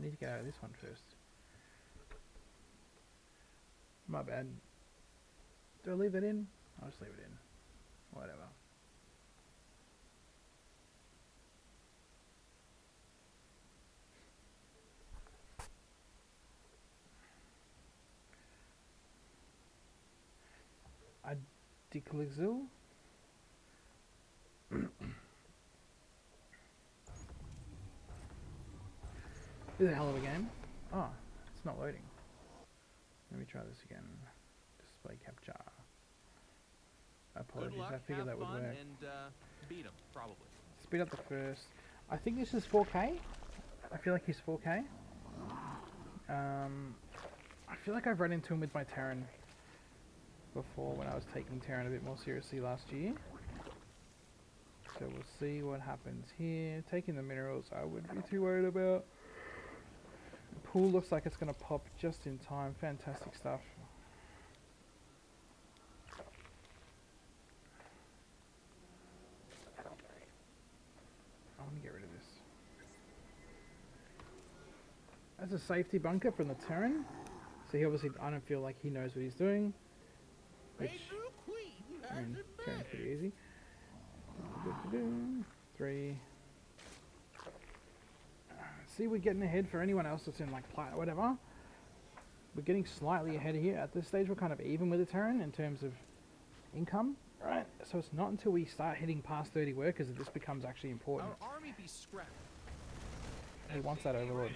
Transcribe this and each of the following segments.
I need to get out of this one first. My bad. Do I leave that in? I'll just leave it in. Whatever. Idecathexisl. This is a hell of a game. Oh, it's not loading. Let me try this again. Display capture. Apologies, luck, I figured that would work. And beat him, probably. Speed up the first. I think this is 4K. I feel like he's 4K. I feel like I've run into him with my Terran before when I was taking Terran a bit more seriously last year. So we'll see what happens here. Taking the minerals I wouldn't be too worried about. The pool looks like it's going to pop just in time. Fantastic stuff. I want to get rid of this. That's a safety bunker from the Terran. So he obviously, I don't feel like he knows what he's doing. Which, I mean, Terran's pretty easy. 3. See, we're getting ahead for anyone else that's in like plat or whatever. We're getting slightly ahead here. At this stage, we're kind of even with the Terran in terms of income. Right. So it's not until we start hitting past 30 workers that this becomes actually important. Our army be scrapped. He wants that overlord.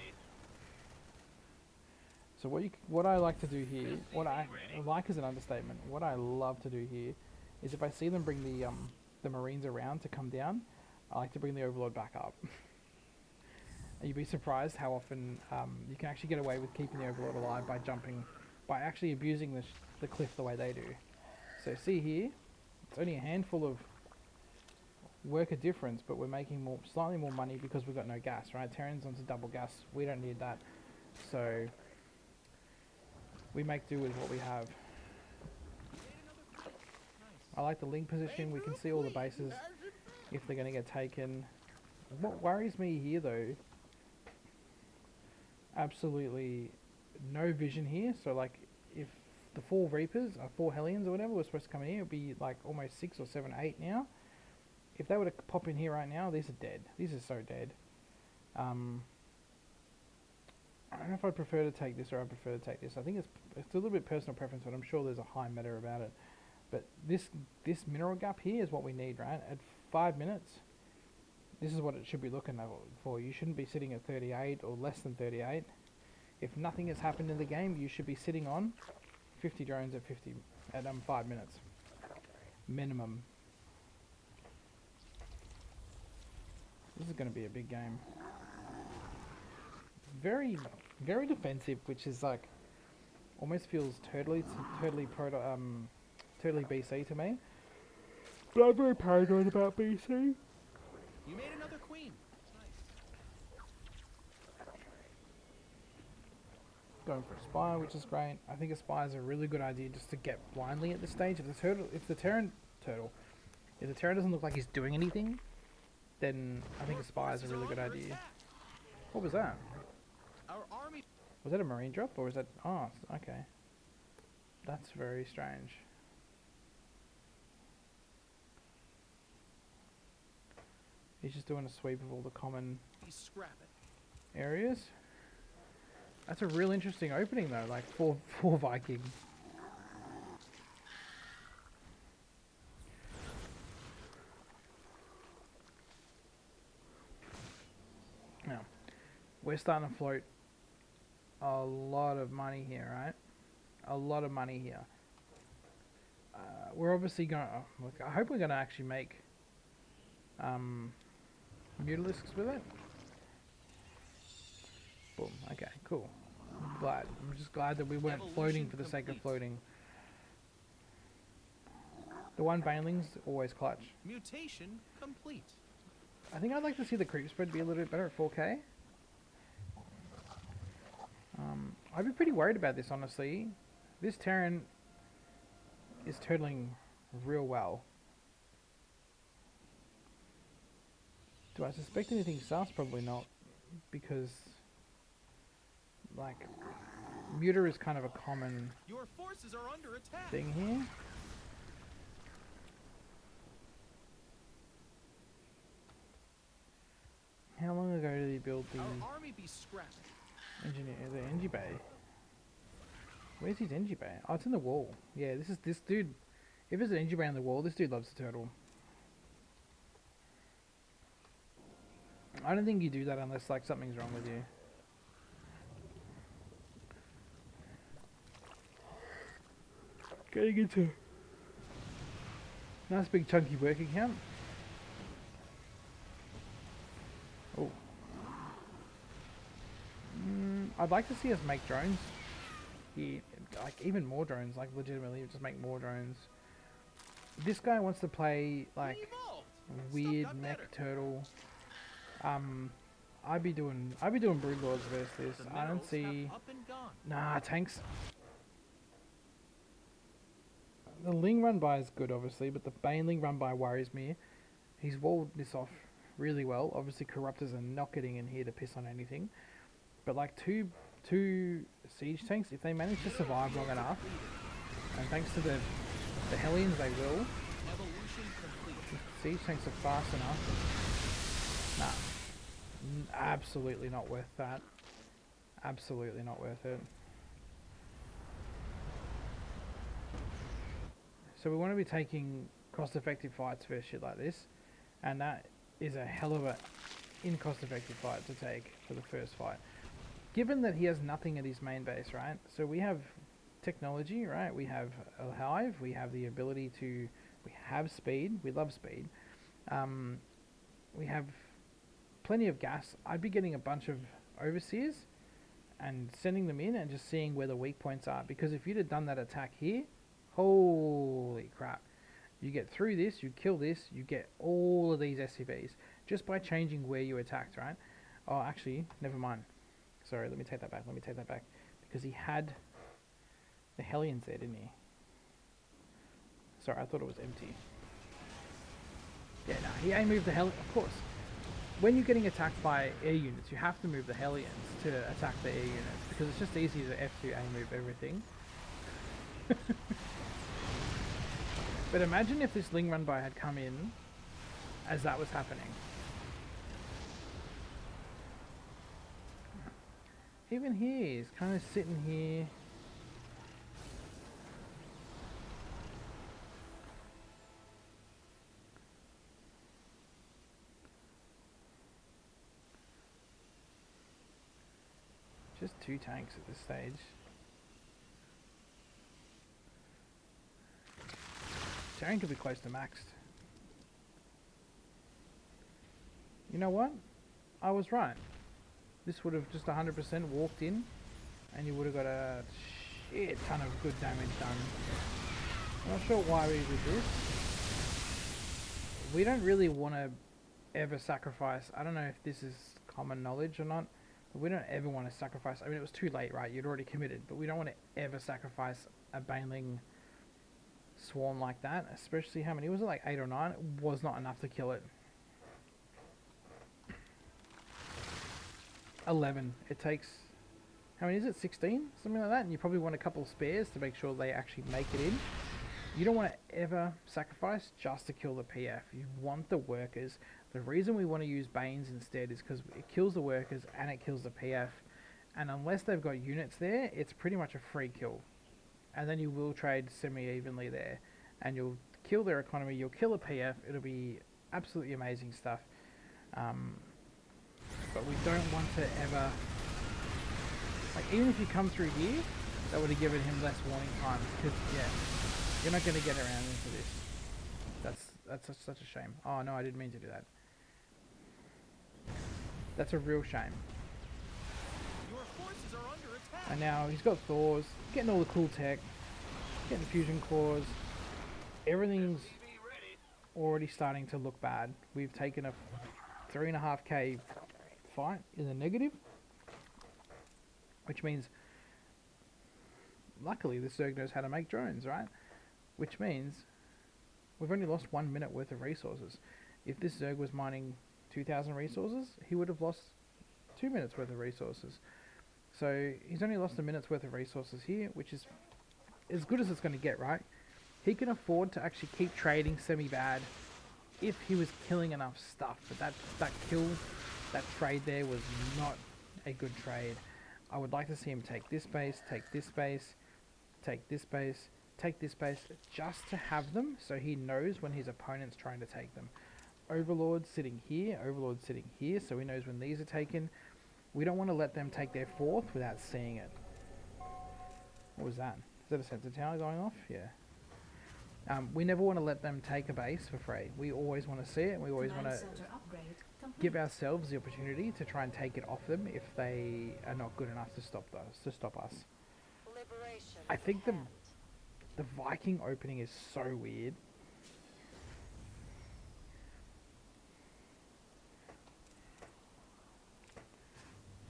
So what I like to do here, what I like is an understatement. What I love to do here is if I see them bring the Marines around to come down, I like to bring the Overlord back up. And you'd be surprised how often you can actually get away with keeping the Overlord alive by by actually abusing the cliff the way they do. So see here, it's only a handful of worker difference, but we're making slightly more money because we've got no gas, right? Terran's onto double gas. We don't need that. So we make do with what we have. I like the link position. We can see all the bases if they're going to get taken. What worries me here, though, absolutely no vision here. So, like, if the 4 Reapers, 4 Hellions or whatever, were supposed to come in here, it would be like almost 6 or 7, 8 now. If they were to pop in here right now, these are dead. These are so dead. I don't know if I'd prefer to take this or I prefer to take this. I think it's a little bit personal preference, but I'm sure there's a high meta about it. But this mineral gap here is what we need, right? At 5 minutes, this is what it should be looking for. You shouldn't be sitting at 38 or less than 38. If nothing has happened in the game, you should be sitting on 50 drones at 5 minutes. Minimum. This is going to be a big game. Very, very defensive, which is like almost feels totally BC to me. But I'm very paranoid about BC. You made another queen. Nice. Going for a spy, which is great. I think a spy is a really good idea just to get blindly at this stage. If the Terran doesn't look like he's doing anything, then I think a spy is a really good idea. What was that? Our army. Was that a marine drop or was that? Oh, okay. That's very strange. He's just doing a sweep of all the common areas. That's a real interesting opening though, like for Viking. Now, we're starting to float a lot of money here, right? A lot of money here. We're obviously going to... Look, I hope we're going to actually make mutalisks with it. Boom. Okay, cool. I'm just glad that we weren't floating for the sake of floating. The 1 baneling's always clutch. Mutation complete. I think I'd like to see the creep spread be a little bit better at 4K. I'd be pretty worried about this, honestly. This Terran is turtling real well. Do I suspect anything sus? Probably not, because like, muter is kind of a common Your forces are under attack. thing here. How long ago did he build the Our army be scrapped. the Engie Bay? Where's his Engie Bay? Oh, it's in the wall. Yeah, this dude. If there's an Engie Bay on the wall, this dude loves the turtle. I don't think you do that unless like something's wrong with you. Getting into nice big chunky work account. Oh. I'd like to see us make drones. Here, like even more drones, like legitimately just make more drones. This guy wants to play like Revolt. weird Stuff got mech better. turtle. I'd be doing broodlords versus this. The I don't minerals see. have up and gone. Nah, tanks. The Ling run by is good, obviously, but the Baneling run by worries me. He's walled this off really well. Obviously, Corruptors are not getting in here to piss on anything. But like two siege tanks, if they manage to survive long enough, and thanks to the Hellions, they will. Evolution complete. If siege tanks are fast enough. Nah, absolutely not worth that. Absolutely not worth it. So we want to be taking cost-effective fights for shit like this, and that is a hell of a cost-effective fight to take for the first fight. Given that he has nothing at his main base, right? So we have technology, right? We have a hive, we have the ability to, we have speed, we love speed. We have plenty of gas. I'd be getting a bunch of overseers and sending them in and just seeing where the weak points are, because if you'd have done that attack here, holy crap. You get through this, you kill this, you get all of these SCVs just by changing where you attacked, right? Oh, actually, never mind. Sorry, let me take that back, because he had the Hellions there, didn't he? Sorry, I thought it was empty. Yeah, no, he A-moved the Hellions, of course. When you're getting attacked by air units, you have to move the Hellions to attack the air units, because it's just easier to F2 A-move everything. But imagine if this Ling run by had come in as that was happening. Even here, he's kind of sitting here. Just 2 tanks at this stage. Terran could be close to maxed. You know what? I was right. This would have just 100% walked in, and you would have got a shit ton of good damage done. I'm not sure why we did this. We don't really want to ever sacrifice. I don't know if this is common knowledge or not, but we don't ever want to sacrifice. I mean, it was too late, right? You'd already committed, but we don't want to ever sacrifice a Baneling swarm like that, especially how many was it, like 8 or 9? It was not enough to kill it. 11. It takes, how many is it, 16? Something like that, and you probably want a couple of spares to make sure they actually make it in. You don't want to ever sacrifice just to kill the PF. You want the workers. The reason we want to use Banes instead is because it kills the workers and it kills the PF, and unless they've got units there, it's pretty much a free kill. And then you will trade semi-evenly there, and you'll kill their economy, you'll kill a PF, it'll be absolutely amazing stuff. But we don't want to ever, like, even if you come through here, that would have given him less warning time, because, yeah, you're not going to get around into this. That's such a shame. Oh no, I didn't mean to do that. That's a real shame. Your forces are under attack. And now he's got Thors, getting all the cool tech, getting fusion cores. Everything's already starting to look bad. We've taken a 3.5k fight in the negative, which means luckily the Zerg knows how to make drones, right? Which means we've only lost 1 minute worth of resources. If this Zerg was mining 2,000 resources, he would have lost 2 minutes worth of resources. So he's only lost a minute's worth of resources here, which is as good as it's going to get, right? He can afford to actually keep trading semi-bad if he was killing enough stuff. But that kill, that trade there was not a good trade. I would like to see him take this base, take this base, take this base, take this base, just to have them so he knows when his opponent's trying to take them. Overlord sitting here, Overlord sitting here, so he knows when these are taken. We don't want to let them take their fourth without seeing it. What was that? Is that a sensor tower going off? Yeah. We never want to let them take a base for free. We always want to see it, and we always want to give ourselves the opportunity to try and take it off them if they are not good enough to stop us. I think the Viking opening is so weird.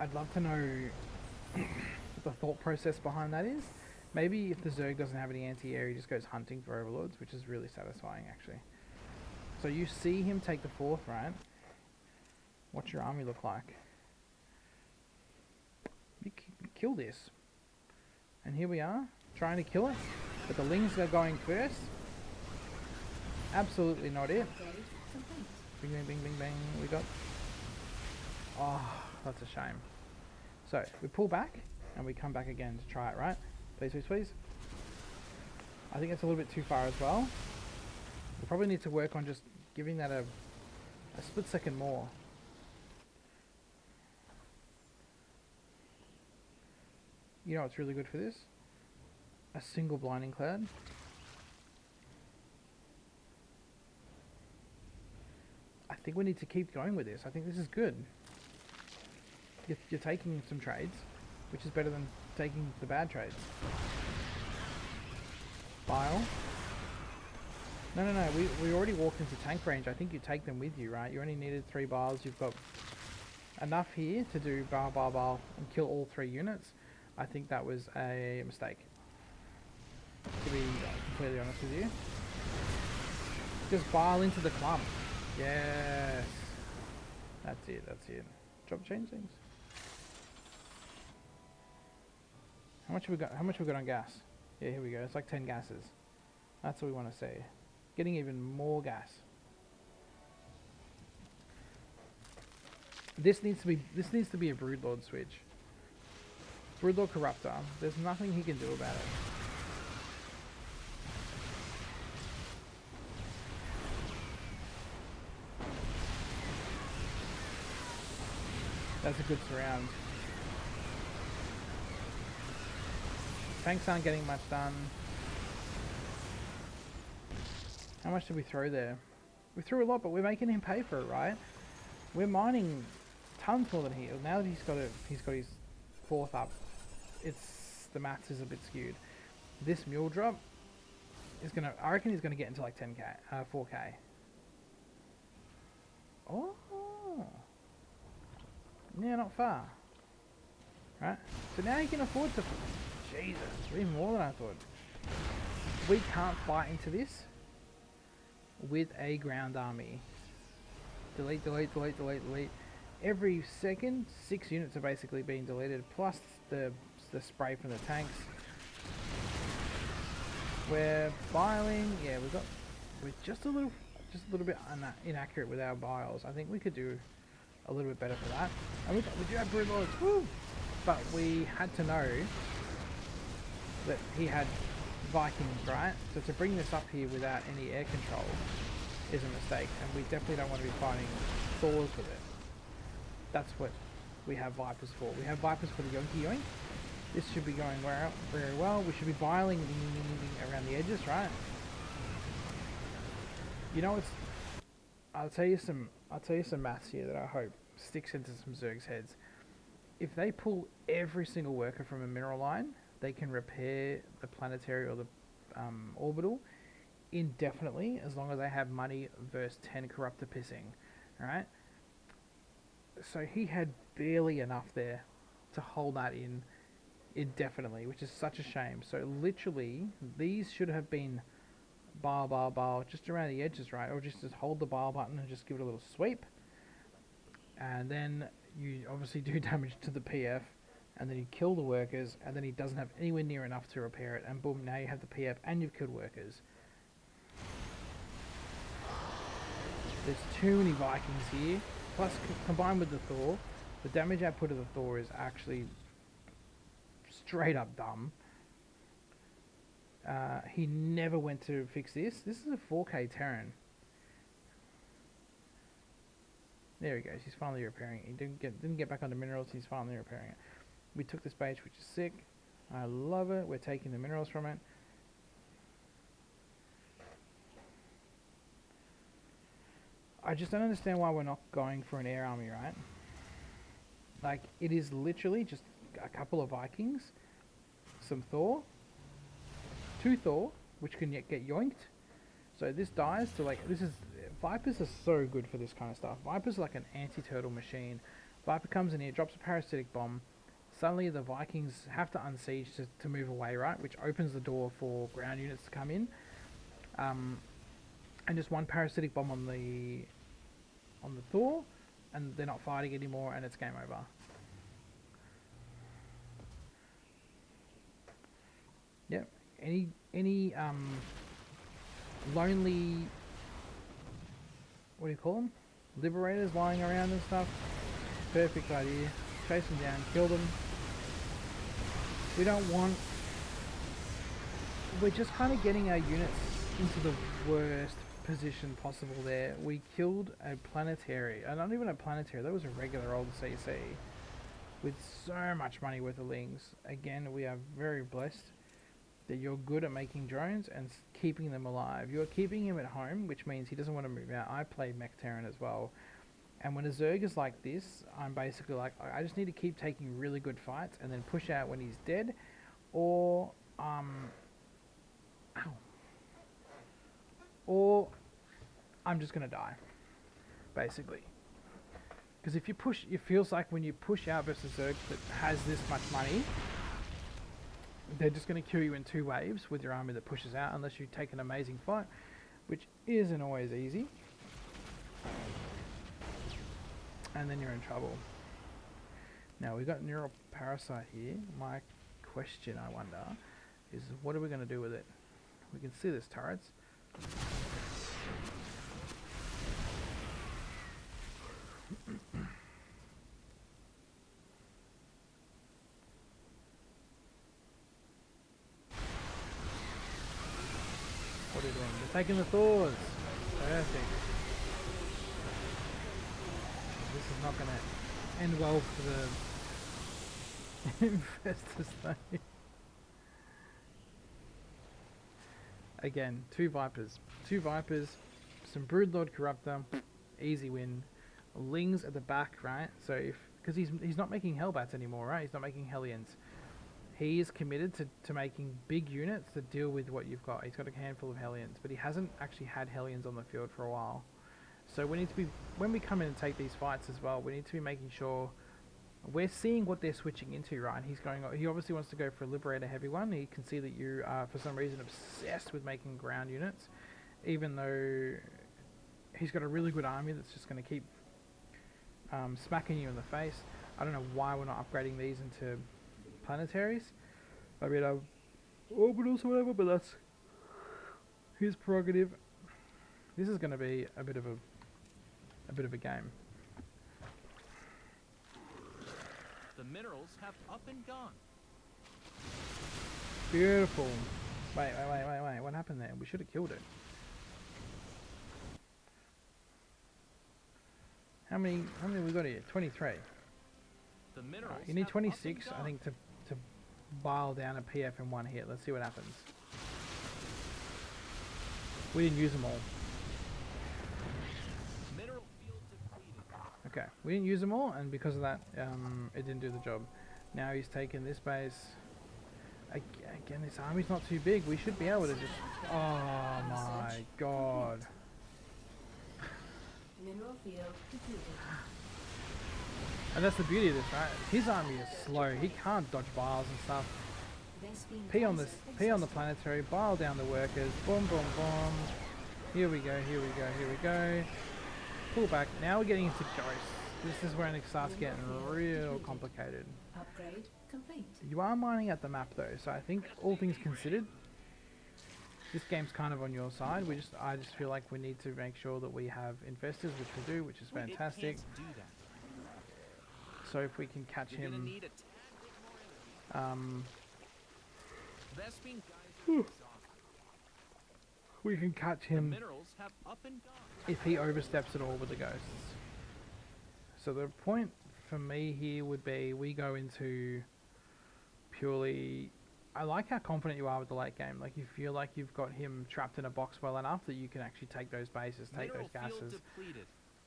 I'd love to know what the thought process behind that is. Maybe if the Zerg doesn't have any anti-air, he just goes hunting for overlords, which is really satisfying, actually. So you see him take the fourth, right? What's your army look like? You kill this. And here we are, trying to kill it. But the Lings are going first. Absolutely not it. Bing, bing, bing, bing, bang. We got... Oh, that's a shame. So, we pull back, and we come back again to try it, right? Please, please, please. I think it's a little bit too far as well. We probably need to work on just giving that a split second more. You know what's really good for this? A single blinding cloud. I think we need to keep going with this. I think this is good. You're taking some trades, which is better than taking the bad trades. Bile. No. We already walked into tank range. I think you take them with you, right? You only needed 3 biles. You've got enough here to do bile, and kill all 3 units. I think that was a mistake, to be completely honest with you. Just bile into the clump. Yes. That's it. Drop change things. How much we got on gas? Yeah, here we go. It's like 10 gases. That's what we want to see. Getting even more gas. This needs to be a Broodlord switch. Broodlord Corruptor. There's nothing he can do about it. That's a good surround. Tanks aren't getting much done. How much did we throw there? We threw a lot, but we're making him pay for it, right? We're mining tons more than he is. Now that he's got his fourth up, the maths is a bit skewed. This mule drop is gonna, I reckon he's gonna get into like 10k, 4k. Oh, yeah, not far. Right, so now you can afford to. Jesus, even more than I thought. We can't fight into this with a ground army. Delete. Every second, 6 units are basically being deleted, plus the spray from the tanks. We're biling. Yeah, we're just a little bit inaccurate with our biles. I think we could do a little bit better for that. And we do have Broodlords, woo! But we had to know that he had Vikings, right? So to bring this up here without any air control is a mistake, and we definitely don't want to be fighting Thors with it. That's what we have Vipers for. We have Vipers for the Yonky Yoink. This should be going very well. We should be biling around the edges, right? You know, I'll tell you some maths here that I hope sticks into some Zerg's heads. If they pull every single worker from a mineral line, they can repair the planetary or the orbital indefinitely, as long as they have money versus 10 corruptor pissing. Alright? So he had barely enough there to hold that in indefinitely, which is such a shame. So literally, these should have been bile, just around the edges, right? Or just hold the bile button and just give it a little sweep. And then you obviously do damage to the PF and then you kill the workers, and then he doesn't have anywhere near enough to repair it, and boom, now you have the PF and you've killed workers. There's too many Vikings here, plus combined with the Thor, the damage output of the Thor is actually straight up dumb. He never went to fix this. This is a 4K Terran. There he goes. He's finally repairing it. He didn't get back onto minerals. He's finally repairing it. We took this base, which is sick. I love it. We're taking the minerals from it. I just don't understand why we're not going for an air army, right? Like, it is literally just a couple of Vikings, some Thor, 2 Thor, which can yet get yoinked. So this dies to, like, this is, Vipers are so good for this kind of stuff. Vipers are like an anti-turtle machine. Viper comes in here, drops a parasitic bomb. Suddenly the Vikings have to unsiege to move away, right? Which opens the door for ground units to come in. And just one parasitic bomb on the Thor, and they're not fighting anymore, and it's game over. Yep. Any lonely, what do you call them? Liberators lying around and stuff. Perfect idea. Chase them down, kill them. We don't want. We're just kind of getting our units into the worst position possible there. We killed a planetary, not even a planetary, that was a regular old CC with so much money worth of lings. Again, we are very blessed that you're good at making drones and keeping them alive. You're keeping him at home, which means he doesn't want to move out. I play Mech Terran as well, and when a Zerg is like this, I'm basically like, I just need to keep taking really good fights and then push out when he's dead, or or I'm just gonna die, basically. Because if you push, it feels like when you push out versus Zerg that has this much money, they're just gonna kill you in 2 waves with your army that pushes out, unless you take an amazing fight, which isn't always easy. And then you're in trouble. Now we've got Neural Parasite here. My question, I wonder, is what are we gonna do with it? We can see there's turrets. What are you doing? They're taking the Thors. Perfect. This is not going to end well for the investors though. Again, 2 Vipers. 2 Vipers, some Broodlord Corruptor, easy win. Lings at the back, right? So because he's not making Hellbats anymore, right? He's not making Hellions. He is committed to making big units that deal with what you've got. He's got a handful of Hellions, but he hasn't actually had Hellions on the field for a while. So we need to be, when we come in and take these fights as well, we need to be making sure we're seeing what they're switching into, right? He obviously wants to go for a Liberator heavy one. He can see that you are, for some reason, obsessed with making ground units, even though he's got a really good army that's just going to keep smacking you in the face. I don't know why we're not upgrading these into planetaries. I mean, orbitals or whatever, but that's his prerogative. This is going to be a bit of a game. The minerals have up and gone. Beautiful. Wait. What happened there? We should have killed it. How many we got here? 23. The minerals You need have 26, up and I think, to bile down a PF in 1 hit. Let's see what happens. We didn't use them all. Mineral field depleted. Okay, we didn't use them all, and because of that, it didn't do the job. Now he's taken this base. Again, this army's not too big. We should be able to just... Oh my god. Mineral field depleted. And that's the beauty of this, right? His army is slow. He can't dodge biles and stuff. P on the planetary, bile down the workers. Boom, boom, boom. Here we go. Pull back. Now we're getting into Ghosts. This is when it starts getting real complicated. Upgrade complete. You are mining out the map though, so I think all things considered, this game's kind of on your side. I just feel like we need to make sure that we have investors, which we do, which is fantastic. It can't do that. So if we can catch You're gonna him, need a tad bit more energy. Vespene guys are exhausted. we can catch The him minerals have up and gone. if he oversteps at all with the ghosts. So the point for me here would be we go into purely. I like how confident you are with the late game. Like you feel like you've got him trapped in a box well enough that you can actually take those bases, take Mineral those field gases. depleted.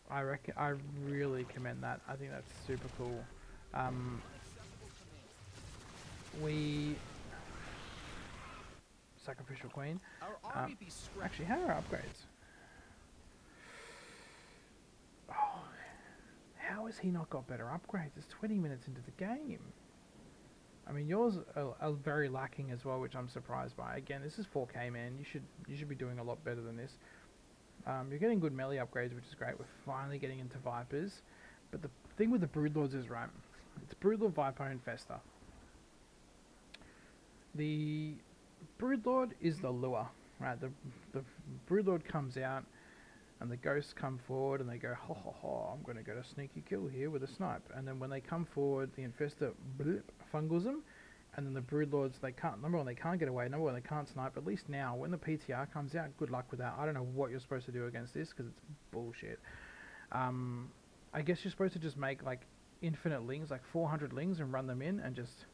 I really commend that. I think that's super cool. Unacceptable command. We Sacrificial Queen. Our army be scrapped. Actually, how are our upgrades? Oh, how has he not got better upgrades? It's 20 minutes into the game. I mean, yours are very lacking as well, which I'm surprised by. Again, this is 4K, man. You should be doing a lot better than this. You're getting good melee upgrades, which is great. We're finally getting into Vipers. But the thing with the Broodlords is, right, it's Broodlord, Viper, and Infester. The Broodlord is the lure, right? The Broodlord comes out, and the ghosts come forward, and they go, ho ho ho, I'm going to get a sneaky kill here with a snipe. And then when they come forward, the Infester fungals them, and then the Broodlords, they can't, number one, they can't get away, number one, they can't snipe. At least now, when the PTR comes out, good luck with that. I don't know what you're supposed to do against this, because it's bullshit. I guess you're supposed to just make, like, infinite lings, like 400 lings, and run them in, and just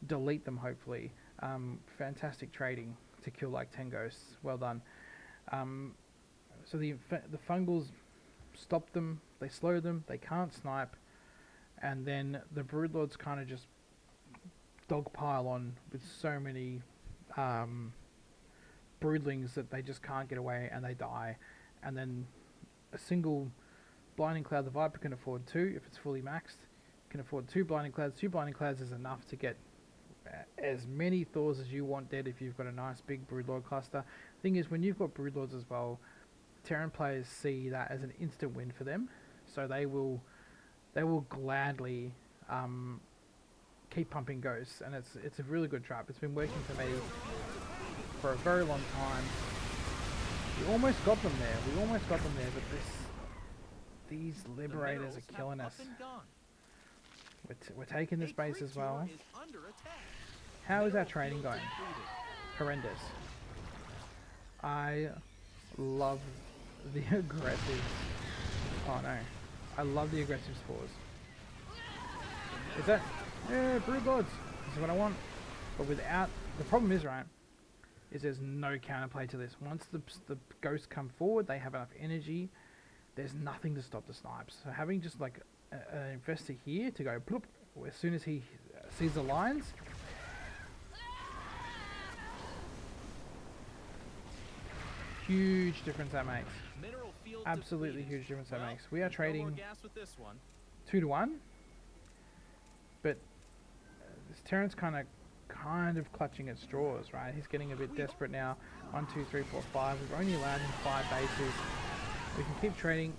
delete them, hopefully. Fantastic trading to kill, like, 10 ghosts. Well done. So the fungals stop them, they slow them, they can't snipe, and then the Broodlords kind of just dogpile on with so many broodlings that they just can't get away and they die. And then a single Blinding Cloud, the Viper can afford 2 if it's fully maxed, can afford 2 Blinding Clouds. 2 Blinding Clouds is enough to get as many Thors as you want dead if you've got a nice big Broodlord cluster. Thing is, when you've got Broodlords as well, Terran players see that as an instant win for them, so they will gladly keep pumping ghosts, and it's a really good trap. It's been working for me for a very long time. We almost got them there. But these Liberators are killing us. We're taking this base as well. How is our training going? Horrendous. I love the aggressive. Oh no. I love the aggressive spores. Is that? Yeah, Broodlords. This is what I want. But without. The problem is, right, is there's no counterplay to this. Once the ghosts come forward, they have enough energy. There's nothing to stop the snipes. So having just like an Infester here to go bloop as soon as he sees the lines. Huge difference that makes. Absolutely huge difference that makes. We are trading 2 to 1, but this Terran's kind of clutching at straws, right? He's getting a bit desperate now. 1, 2, 3, 4, 5. We've only allowed him 5 bases. We can keep trading.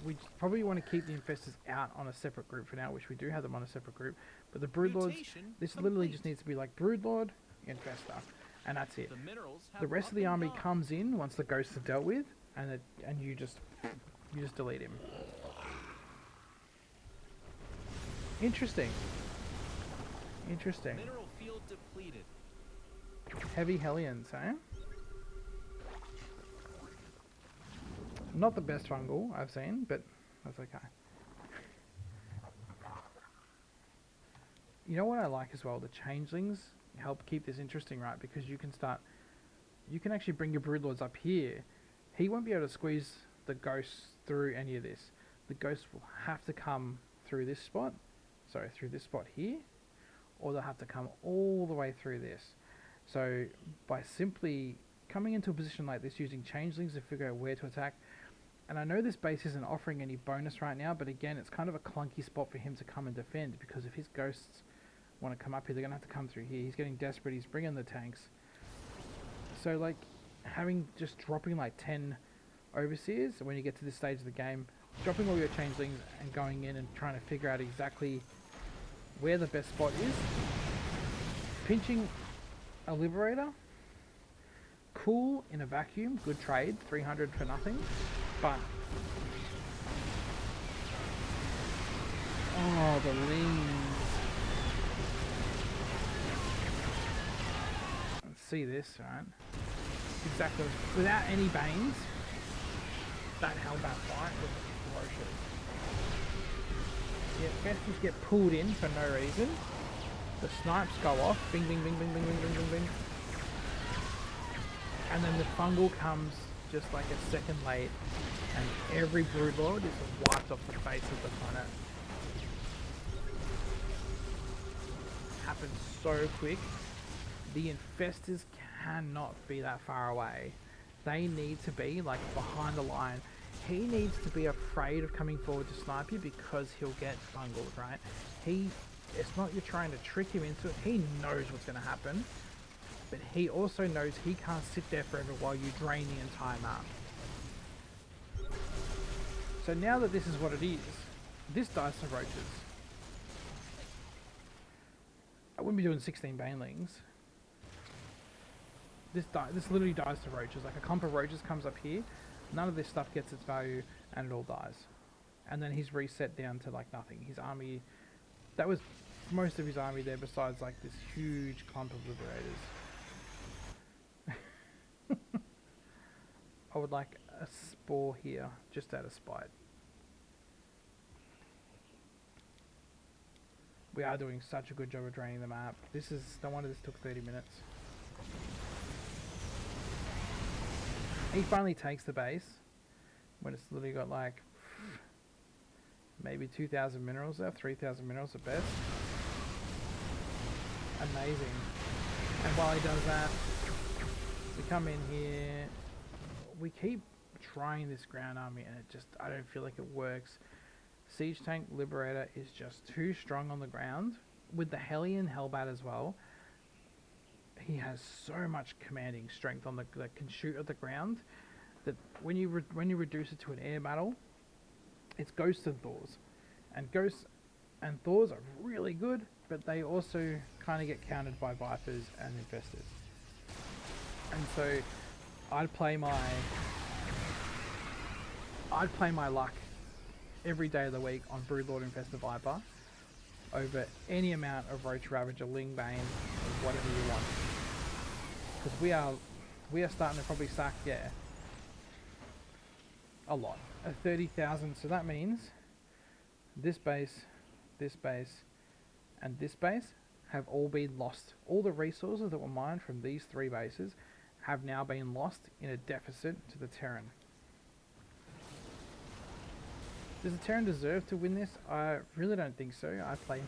We probably want to keep the Infestors out on a separate group for now, which we do have them on a separate group. But the Broodlords, this literally just needs to be like Broodlord, Infestor, and that's it. The rest of the army comes in once the ghosts are dealt with, and you just delete him. Interesting. Mineral field depleted. Heavy Hellions, eh? Not the best fungal I've seen, but that's okay. You know what I like as well? The changelings help keep this interesting, right? Because you can actually bring your Broodlords up here. He won't be able to squeeze the ghosts through any of this. The ghosts will have to come through this spot, through this spot here, or they'll have to come all the way through this. So by simply coming into a position like this, using changelings to figure out where to attack, and I know this base isn't offering any bonus right now, but again, it's kind of a clunky spot for him to come and defend, because if his ghosts want to come up here, they're going to have to come through here. He's getting desperate, he's bringing the tanks. So like, dropping like 10 overseers when you get to this stage of the game dropping all your changelings and going in and trying to figure out exactly where the best spot is. Pinching a Liberator, cool in a vacuum, good trade, 300 for nothing, but oh, the lings. Let's see this, right? Exactly. Without any Banes, that Hellbat fight was ferocious. Yeah, Festus get pulled in for no reason. The snipes go off, bing bing bing bing bing bing bing bing bing. And then the fungal comes just like a second late, and every Broodlord is wiped off the face of the planet. Happens so quick. The Infestors cannot be that far away. They need to be like behind the line. He needs to be afraid of coming forward to snipe you because he'll get bungled, right? It's not you're trying to trick him into it. He knows what's going to happen. But he also knows he can't sit there forever while you drain the entire map. So now that this is what it is, this dies to roaches. I wouldn't be doing 16 banelings. This literally dies to roaches. Like a clump of roaches comes up here, none of this stuff gets its value, and it all dies. And then he's reset down to like nothing. His army, that was most of his army there besides like this huge clump of Liberators. I would like a spore here, just out of spite. We are doing such a good job of draining the map. This is, no wonder this took 30 minutes. He finally takes the base when it's literally got like maybe 2,000 minerals left, 3,000 minerals at best. Amazing. And while he does that, we come in here, we keep trying this ground army and it just, I don't feel like it works. Siege Tank Liberator is just too strong on the ground. With the Hellion Hellbat as well, he has so much commanding strength on that can shoot at the ground that when you reduce it to an air battle, it's Ghosts and Thors. And Ghosts and Thors are really good, but they also kind of get countered by Vipers and Infestors. And so I'd play my luck every day of the week on Broodlord Infestor Viper over any amount of Roach Ravager, Ling Bane, or whatever you want. Because we are starting to probably sack, yeah, a lot. 30,000, so that means this base, and this base have all been lost. All the resources that were mined from these three bases have now been lost in a deficit to the Terran. Does the Terran deserve to win this? I really don't think so. I play,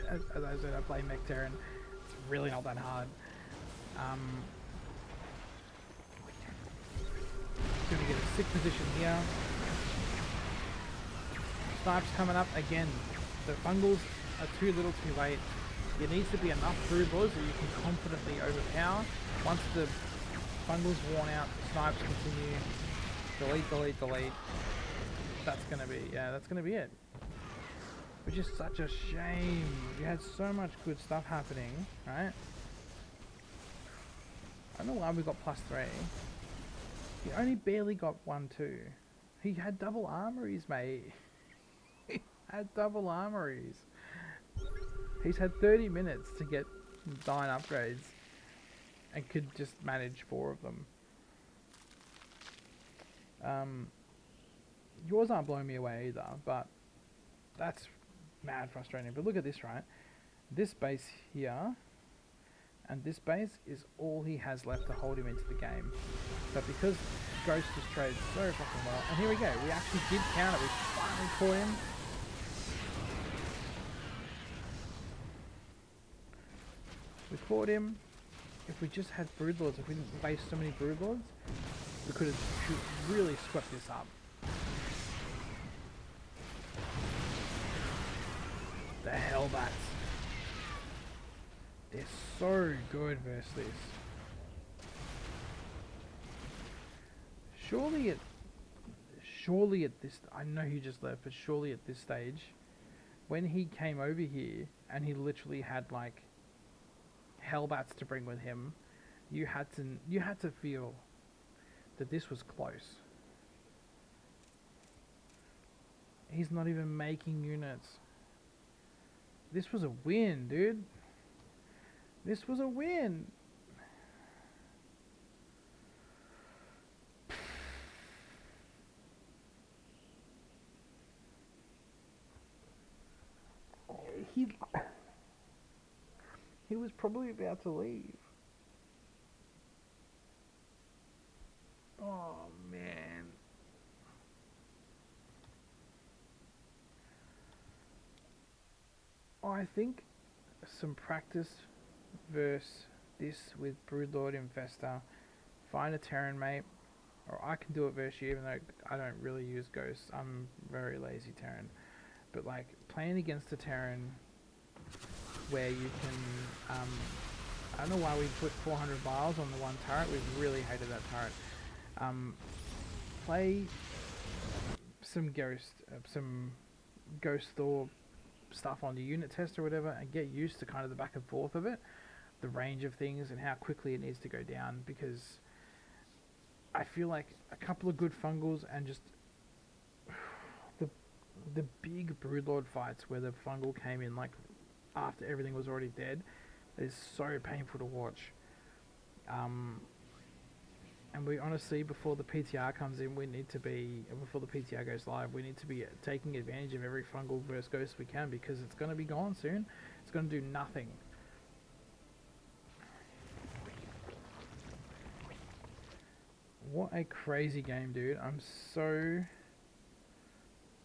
as I said, I play Mech Terran. It's really not that hard. Gonna get a sick position here. Snipes coming up again. The fungals are too little too late. There needs to be enough Broodlords that you can confidently overpower. Once the fungals worn out, the snipes continue. Delete, delete, delete. That's gonna be it. Which is such a shame. You had so much good stuff happening, right? I don't know why we got +3. He only barely got 1-2. He had double armories, mate. He had double armories. He's had 30 minutes to get 9 upgrades and could just manage 4 of them. Yours aren't blowing me away either, but that's mad frustrating. But look at this, right? This base here and this base is all he has left to hold him into the game. But because Ghost has traded so fucking well, and here we go, we actually did counter, we finally caught him. We caught him. If we just had Broodlords, if we didn't base so many Broodlords, we could have really swept this up. The Hellbats. They're so good versus this. surely at this, I know he just left, but surely at this stage, when he came over here and he literally had like hellbats to bring with him, you had to feel that this was close. He's not even making units. This was a win, dude. This was a win. He he was probably about to leave. Oh man. I think some practice versus this with Broodlord Infestor. Find a Terran mate, or I can do it versus you, even though I don't really use ghosts. I'm very lazy Terran. But like playing against a Terran where you can, I don't know why we put 400 miles on the one turret. We really hated that turret. Play some ghost Thor stuff on the unit test or whatever, and get used to kind of the back and forth of it, the range of things, and how quickly it needs to go down. Because I feel like a couple of good fungals and just the big Broodlord fights where the fungal came in like after everything was already dead is so painful to watch. And we honestly, before the PTR comes in, before the PTR goes live, we need to be taking advantage of every fungal versus ghost we can, because it's going to be gone soon. It's going to do nothing. What a crazy game, dude. I'm so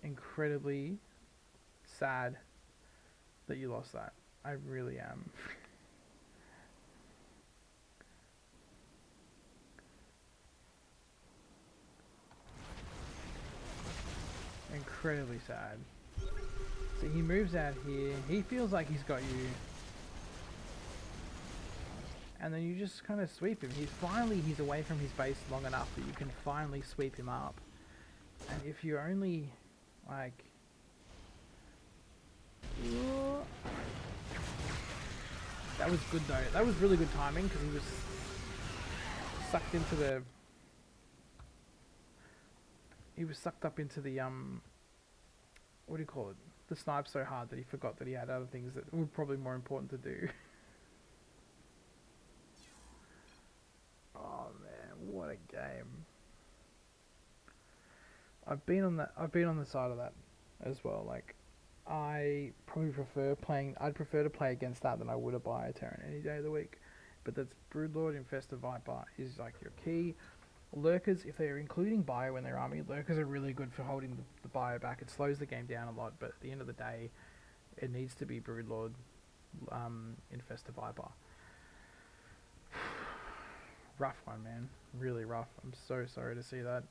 incredibly sad that you lost that. I really am. Incredibly sad. So he moves out here. He feels like he's got you. And then you just kind of sweep him. He's away from his base long enough that you can finally sweep him up. And if you only, like... That was good though. That was really good timing, because he was sucked into the... He was sucked up into the, what do you call it? The snipe so hard that he forgot that he had other things that were probably more important to do. Oh man, what a game. I've been on the side of that as well. Like, I'd prefer to play against that than I would a Bio Terran any day of the week. But that's Broodlord Infestor Viper is like your key. Lurkers, if they're including Bio in their army, Lurkers are really good for holding the Bio back. It slows the game down a lot, but at the end of the day, it needs to be Broodlord Infestor Viper. Rough one, man. Really rough. I'm so sorry to see that.